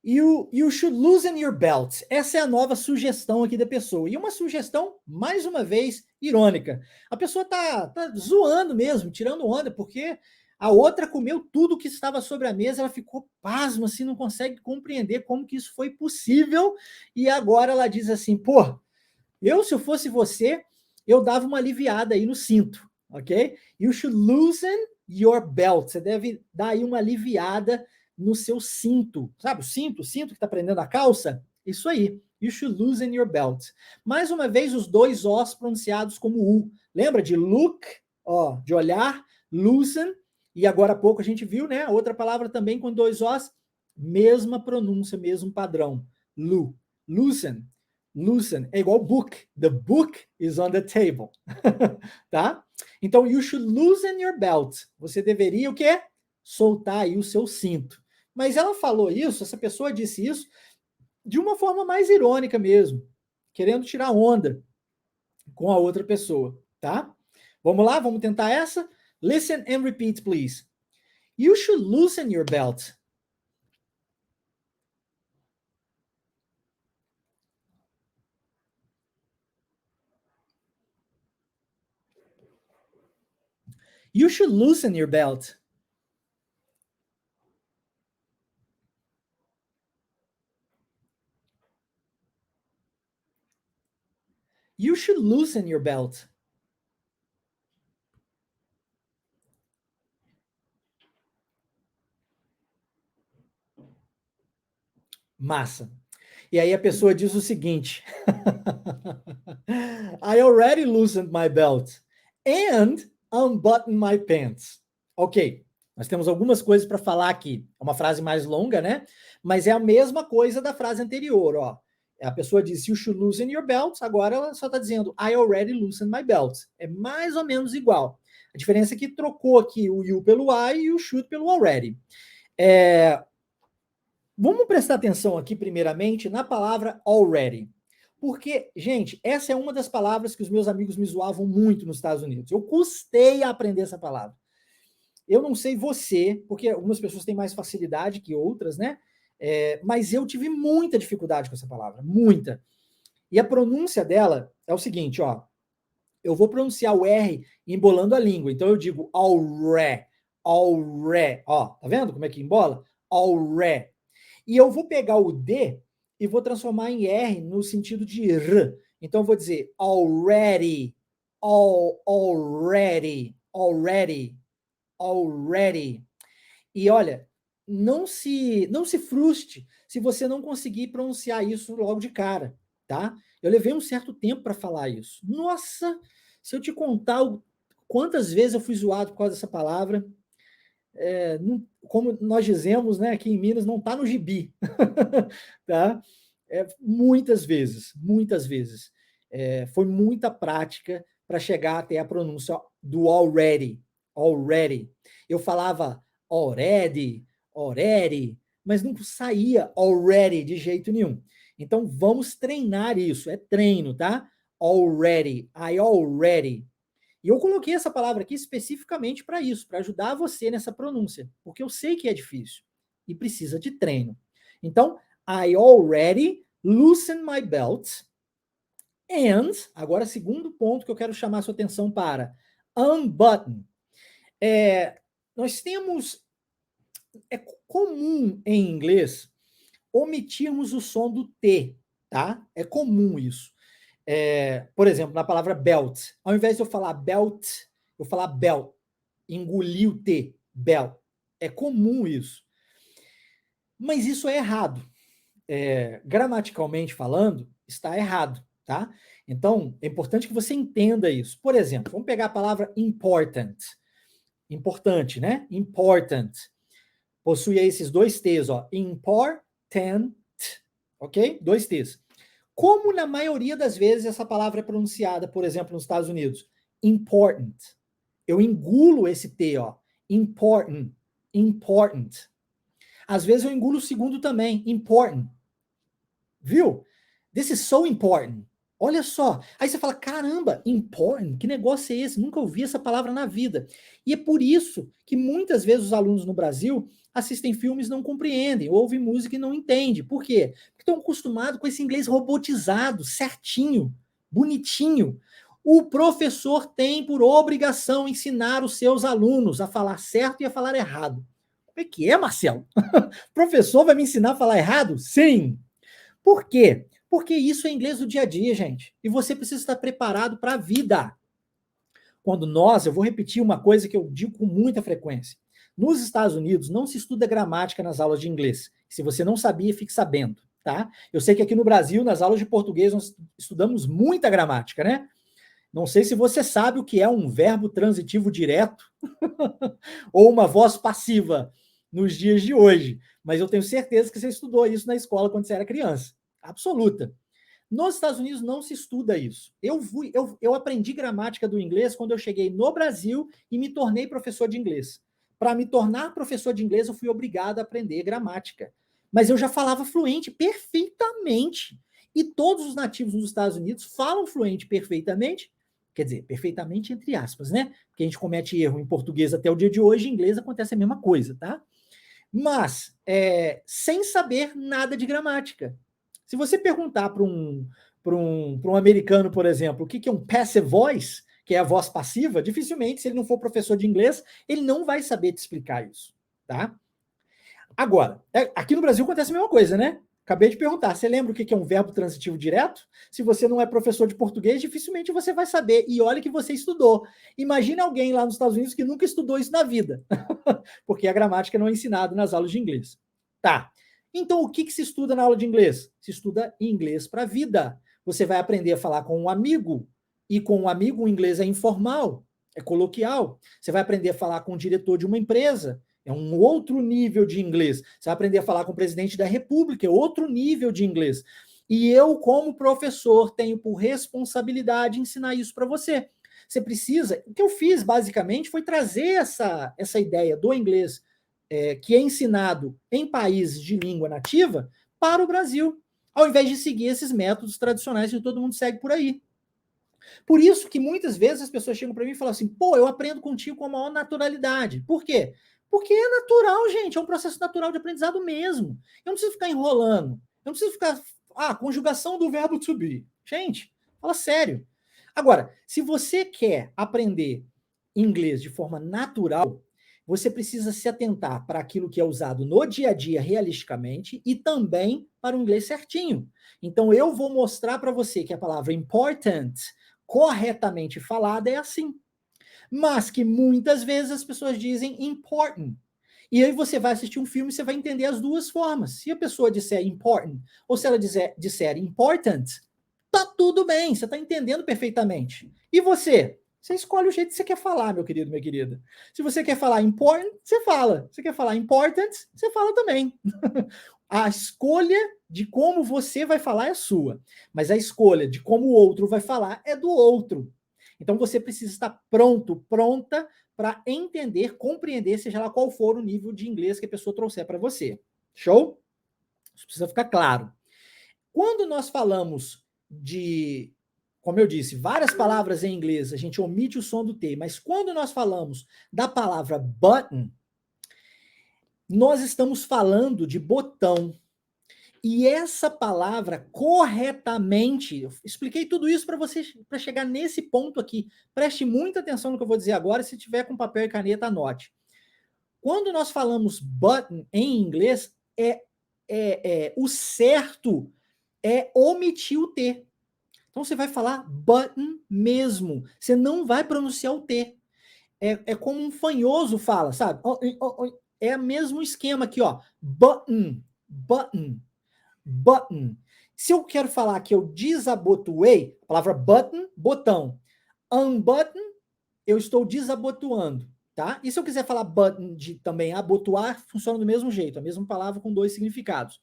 You should loosen your belt. Essa é a nova sugestão aqui da pessoa. E uma sugestão, mais uma vez, irônica. A pessoa tá zoando mesmo, tirando onda, porque a outra comeu tudo que estava sobre a mesa, ela ficou pasma, assim, não consegue compreender como que isso foi possível. E agora ela diz assim, pô, se eu fosse você, eu dava uma aliviada aí no cinto, ok? You should loosen your belt. Você deve dar aí uma aliviada no seu cinto. Sabe o cinto que está prendendo a calça? Isso aí. You should loosen your belt. Mais uma vez, os dois Os pronunciados como U. Lembra de look, ó, de olhar, loosen, e agora há pouco a gente viu, né? Outra palavra também com dois Os, mesma pronúncia, mesmo padrão. Loosen. Loosen é igual book. The book is on the table. Tá? Então, you should loosen your belt. Você deveria o quê? Soltar aí o seu cinto. Mas ela falou isso, essa pessoa disse isso de uma forma mais irônica mesmo, querendo tirar onda com a outra pessoa, tá? Vamos lá, vamos tentar essa? Listen and repeat, please. You should loosen your belt. You should loosen your belt. You should loosen your belt. Massa. E aí a pessoa diz o seguinte: I already loosened my belt and unbuttoned my pants. Ok, nós temos algumas coisas para falar aqui. É uma frase mais longa, né? Mas é a mesma coisa da frase anterior, ó. A pessoa disse, you should loosen your belt. Agora ela só está dizendo, I already loosened my belt. É mais ou menos igual. A diferença é que trocou aqui o you pelo I e o should pelo already. Vamos prestar atenção aqui, primeiramente, na palavra already. Porque, gente, essa é uma das palavras que os meus amigos me zoavam muito nos Estados Unidos. Eu custei a aprender essa palavra. Eu não sei você, porque algumas pessoas têm mais facilidade que outras, né? Mas eu tive muita dificuldade com essa palavra, muita. E a pronúncia dela é o seguinte, ó. Eu vou pronunciar o R embolando a língua. Então eu digo already, ó. Tá vendo como é que embola? Already. E eu vou pegar o D e vou transformar em R no sentido de R. Então eu vou dizer already, already. E olha, não se frustre se você não conseguir pronunciar isso logo de cara, tá? Eu levei um certo tempo para falar isso. Nossa, se eu te contar quantas vezes eu fui zoado por causa dessa palavra, como nós dizemos, né, aqui em Minas, não está no gibi, tá? Muitas vezes, muitas vezes. Foi muita prática para chegar até a pronúncia do already. Eu falava already, mas não saía already de jeito nenhum. Então vamos treinar isso, é treino, tá? Already, I already. E eu coloquei essa palavra aqui especificamente para isso, para ajudar você nessa pronúncia, porque eu sei que é difícil e precisa de treino. Então, I already loosened my belt. And, agora, segundo ponto que eu quero chamar a sua atenção para, unbutton. Nós temos, é comum em inglês omitirmos o som do T, tá? É comum isso. Por exemplo, na palavra belt, ao invés de eu falar belt, eu falar belt, engolir o T, belt. É comum isso. Mas isso é errado. Gramaticalmente falando, está errado, tá? Então, é importante que você entenda isso. Por exemplo, vamos pegar a palavra important. Importante, né? Important. Possui esses dois T's, ó. Important, ok? Dois T's. Como na maioria das vezes essa palavra é pronunciada, por exemplo, nos Estados Unidos? Important. Eu engulo esse T, ó. Important. Às vezes eu engulo o segundo também. Important. Viu? This is so important. Olha só. Aí você fala, caramba, important? Que negócio é esse? Nunca ouvi essa palavra na vida. E é por isso que muitas vezes os alunos no Brasil assistem filmes e não compreendem, ouvem música e não entendem. Por quê? Porque estão acostumados com esse inglês robotizado, certinho, bonitinho. O professor tem por obrigação ensinar os seus alunos a falar certo e a falar errado. Como é que é, Marcelo? O professor vai me ensinar a falar errado? Sim. Por quê? Porque isso é inglês do dia a dia, gente. E você precisa estar preparado para a vida. Eu vou repetir uma coisa que eu digo com muita frequência. Nos Estados Unidos não se estuda gramática nas aulas de inglês. Se você não sabia, fique sabendo, tá? Eu sei que aqui no Brasil, nas aulas de português, nós estudamos muita gramática, né? Não sei se você sabe o que é um verbo transitivo direto ou uma voz passiva nos dias de hoje, mas eu tenho certeza que você estudou isso na escola quando você era criança. Absoluta. Nos Estados Unidos não se estuda isso. Eu aprendi gramática do inglês quando eu cheguei no Brasil e me tornei professor de inglês. Para me tornar professor de inglês, eu fui obrigado a aprender gramática. Mas eu já falava fluente perfeitamente. E todos os nativos nos Estados Unidos falam fluente perfeitamente. Quer dizer, perfeitamente entre aspas, né? Porque a gente comete erro em português até o dia de hoje, em inglês acontece a mesma coisa, tá? Mas sem saber nada de gramática. Se você perguntar para um americano, por exemplo, o que é um passive voice, que é a voz passiva, dificilmente, se ele não for professor de inglês, ele não vai saber te explicar isso, tá? Agora, aqui no Brasil acontece a mesma coisa, né? Acabei de perguntar, você lembra o que é um verbo transitivo direto? Se você não é professor de português, dificilmente você vai saber. E olha que você estudou. Imagina alguém lá nos Estados Unidos que nunca estudou isso na vida, porque a gramática não é ensinada nas aulas de inglês. Tá. Então, o que se estuda na aula de inglês? Se estuda inglês para a vida. Você vai aprender a falar com um amigo, e com um amigo o inglês é informal, é coloquial. Você vai aprender a falar com o diretor de uma empresa, é um outro nível de inglês. Você vai aprender a falar com o presidente da República, é outro nível de inglês. E eu, como professor, tenho por responsabilidade ensinar isso para você. Você precisa. O que eu fiz, basicamente, foi trazer essa ideia do inglês que é ensinado em países de língua nativa para o Brasil, ao invés de seguir esses métodos tradicionais que todo mundo segue por aí. Por isso que muitas vezes as pessoas chegam para mim e falam assim, pô, eu aprendo contigo com a maior naturalidade. Por quê? Porque é natural, gente, é um processo natural de aprendizado mesmo. Eu não preciso ficar enrolando, eu não preciso ficar, conjugação do verbo to be. Gente, fala sério. Agora, se você quer aprender inglês de forma natural, você precisa se atentar para aquilo que é usado no dia a dia realisticamente e também para o inglês certinho. Então, eu vou mostrar para você que a palavra important corretamente falada é assim. Mas que muitas vezes as pessoas dizem important. E aí você vai assistir um filme e você vai entender as duas formas. Se a pessoa disser important ou se ela disser important, tá tudo bem, você está entendendo perfeitamente. E você? Você escolhe o jeito que você quer falar, meu querido, minha querida. Se você quer falar important, você fala. Se você quer falar important, você fala também. A escolha de como você vai falar é sua, mas a escolha de como o outro vai falar é do outro. Então você precisa estar pronto, pronta para entender, compreender, seja lá qual for o nível de inglês que a pessoa trouxer para você. Show? Isso precisa ficar claro. Quando nós falamos de, como eu disse, várias palavras em inglês, a gente omite o som do T, mas quando nós falamos da palavra button, nós estamos falando de botão. E essa palavra corretamente, eu expliquei tudo isso para você para chegar nesse ponto aqui. Preste muita atenção no que eu vou dizer agora, se tiver com papel e caneta, anote. Quando nós falamos button em inglês, o certo é omitir o T. Então você vai falar button mesmo. Você não vai pronunciar o T. É como um fanhoso fala, sabe? É o mesmo esquema aqui, ó. Button, button, button. Se eu quero falar que eu desabotoei, a palavra button, botão. Unbutton, eu estou desabotoando, tá? E se eu quiser falar button de também abotoar, funciona do mesmo jeito, a mesma palavra com dois significados.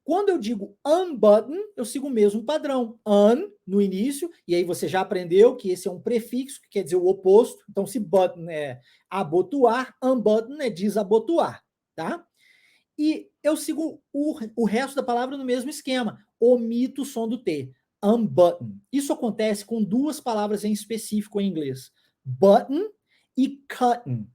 Quando eu digo unbutton, eu sigo o mesmo padrão. Un no início, e aí você já aprendeu que esse é um prefixo, que quer dizer o oposto. Então, se button é abotoar, unbutton é desabotoar, tá? E eu sigo o resto da palavra no mesmo esquema. Omito o som do T. unbutton. Isso acontece com duas palavras em específico em inglês. Button e cotton,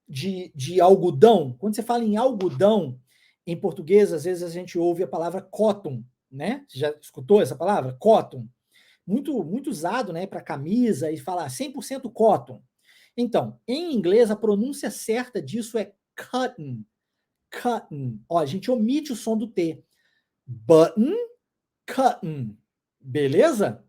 de algodão. Quando você fala em algodão, em português, às vezes a gente ouve a palavra cotton, né? Você já escutou essa palavra? Cotton. Muito usado, né, para camisa e falar 100% cotton. Então, em inglês, a pronúncia certa disso é cotton. Cotton. Ó, a gente omite o som do T. Button, cotton. Beleza?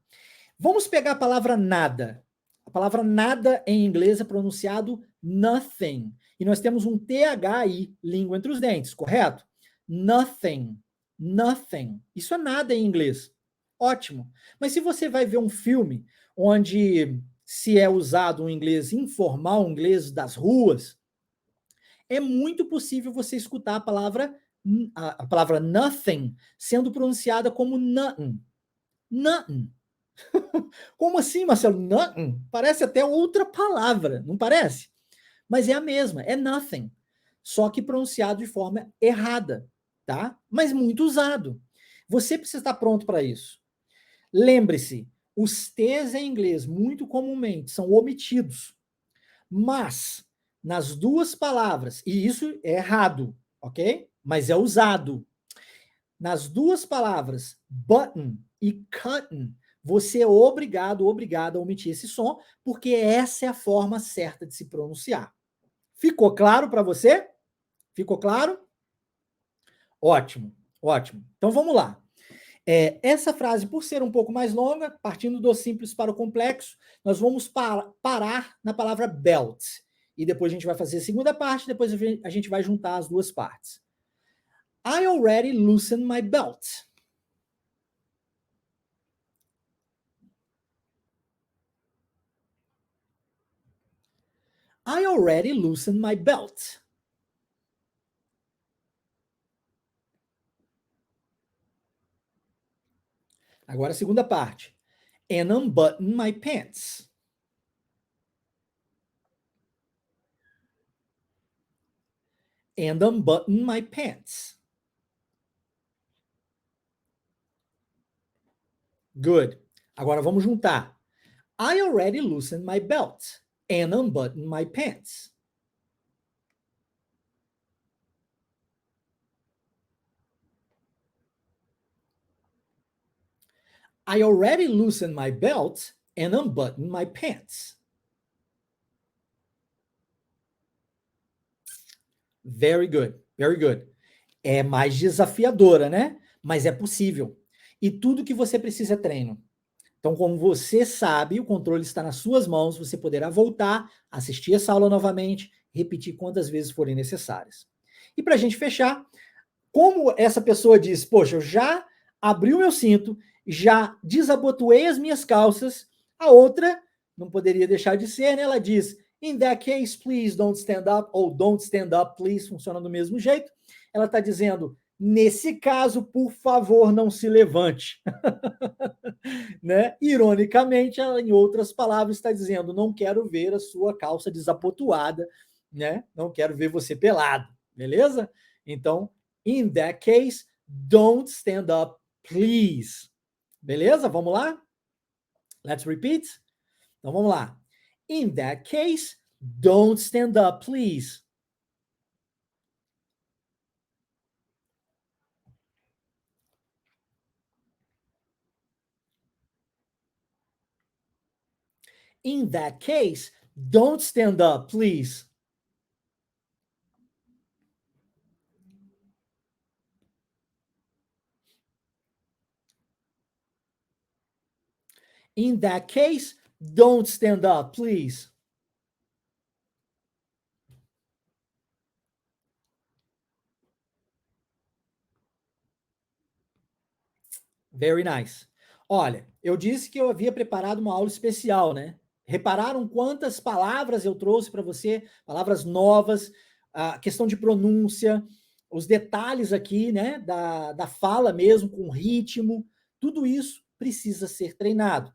Vamos pegar a palavra nada. A palavra nada em inglês é pronunciado nothing. E nós temos um TH aí, língua entre os dentes, correto? Nothing. Nothing. Isso é nada em inglês. Ótimo. Mas se você vai ver um filme onde se é usado um inglês informal, um inglês das ruas, é muito possível você escutar a palavra nothing sendo pronunciada como nothing. Nothing. Como assim, Marcelo? Nothing? Parece até outra palavra, não parece? Mas é a mesma, é nothing. Só que pronunciado de forma errada, tá? Mas muito usado. Você precisa estar pronto para isso. Lembre-se, os T's em inglês, muito comumente, são omitidos. Mas, nas duas palavras, e isso é errado, ok? Mas é usado. Nas duas palavras, button e cotton, você é obrigado a omitir esse som, porque essa é a forma certa de se pronunciar. Ficou claro para você? Ficou claro? Ótimo, ótimo. Então vamos lá. Essa frase, por ser um pouco mais longa, partindo do simples para o complexo, nós vamos parar na palavra belt. E depois a gente vai fazer a segunda parte, depois a gente vai juntar as duas partes. I already loosened my belt. I already loosened my belt. Agora a segunda parte. And unbutton my pants. And unbutton my pants. Good. Agora vamos juntar. I already loosened my belt and unbuttoned my pants. I already loosened my belt and unbuttoned my pants. Very good, very good. É mais desafiadora, né? Mas é possível. E tudo que você precisa é treino. Então, como você sabe, o controle está nas suas mãos, você poderá voltar, assistir essa aula novamente, repetir quantas vezes forem necessárias. E para a gente fechar, como essa pessoa diz, poxa, eu já abri o meu cinto, já desabotoei as minhas calças, a outra não poderia deixar de ser, né? Ela diz, in that case, please don't stand up, ou don't stand up, please, funciona do mesmo jeito. Ela está dizendo, nesse caso, por favor, não se levante. Né? Ironicamente, ela, em outras palavras, está dizendo, não quero ver a sua calça desabotoada, né? Não quero ver você pelado, beleza? Então, in that case, don't stand up, please. Beleza? Vamos lá? Let's repeat. Então, vamos lá. In that case, don't stand up, please. In that case, don't stand up, please. In that case, don't stand up, please. Very nice. Olha, eu disse que eu havia preparado uma aula especial, né? Repararam quantas palavras eu trouxe para você? Palavras novas, a questão de pronúncia, os detalhes aqui, né? Da fala mesmo, com ritmo, tudo isso precisa ser treinado.